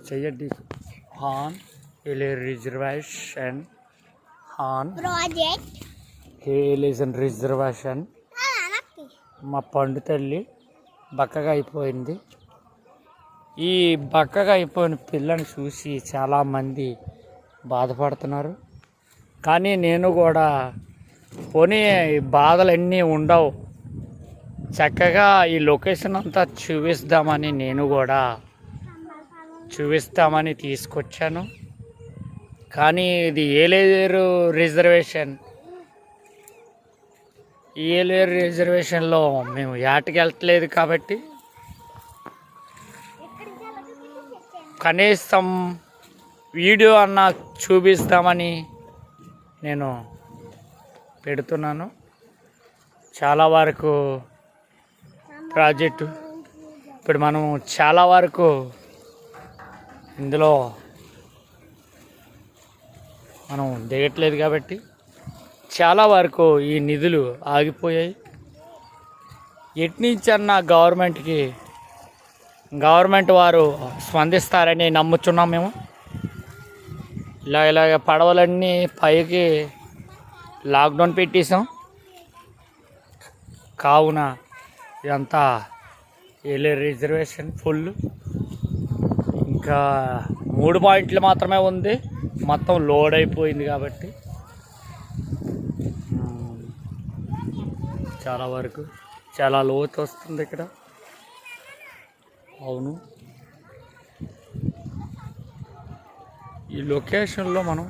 చెయ్యండి హాన్ రిజర్వేషన్ హాన్ project reservation. మా పండు తల్లి బక్కగా అయిపోయింది. ఈ బక్కగా అయిపోయిన పిల్లని చూసి చాలామంది బాధపడుతున్నారు. కానీ నేను కూడా పోనీ బాధలన్నీ ఉండవు, చక్కగా ఈ లొకేషన్ అంతా చూపిస్తామని తీసుకొచ్చాను. కానీ ఇది ఏలేరు రిజర్వేషన్లో మేము యాటకి వెళ్ళట్లేదు కాబట్టి కనీసం వీడియో అన్న చూపిస్తామని నేను పెడుతున్నాను. చాలా వరకు ప్రాజెక్టు ఇప్పుడు మనం చాలా వరకు ఇందులో మనం దిగట్లేదు కాబట్టి చాలా వరకు ఈ నిధులు ఆగిపోయాయి. ఎట్నుంచన్నా గవర్నమెంట్ వారు స్పందిస్తారని నమ్ముతున్నాం మేము. ఇలాగ పడవలన్నీ పైకి లాక్డౌన్ పెట్టేసాం కావున ఇదంతా ఏలేరు రిజర్వేషన్ ఫుల్. ఇంకా 3 పాయింట్లు మాత్రమే ఉంది, మొత్తం లోడ్ అయిపోయింది కాబట్టి చాలా వరకు చాలా లోతు వస్తుంది ఇక్కడ. అవును, ఈ లొకేషన్లో మనం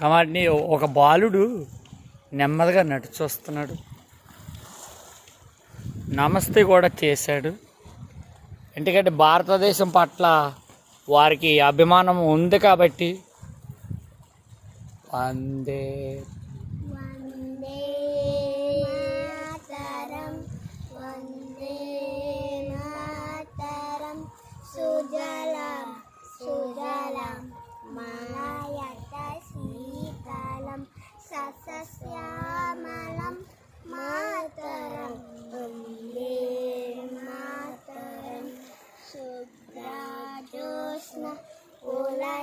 కాబట్టి ఒక బాలుడు నెమ్మదిగా నడిచొస్తున్నాడు, నమస్తే కూడా చేశాడు. ఎందుకంటే భారతదేశం పట్ల వారికి అభిమానం ఉంది కాబట్టి. వందే మాతరం వందే మాతరం సుజలాం సుజలాం మలయజ శీతలం సస్యశ్యామలం మాతరం వందే మాతరం శుభ్రజోత్స్న పులకితయామిని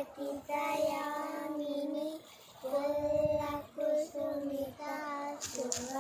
పుల్లకుసుమిత శుభ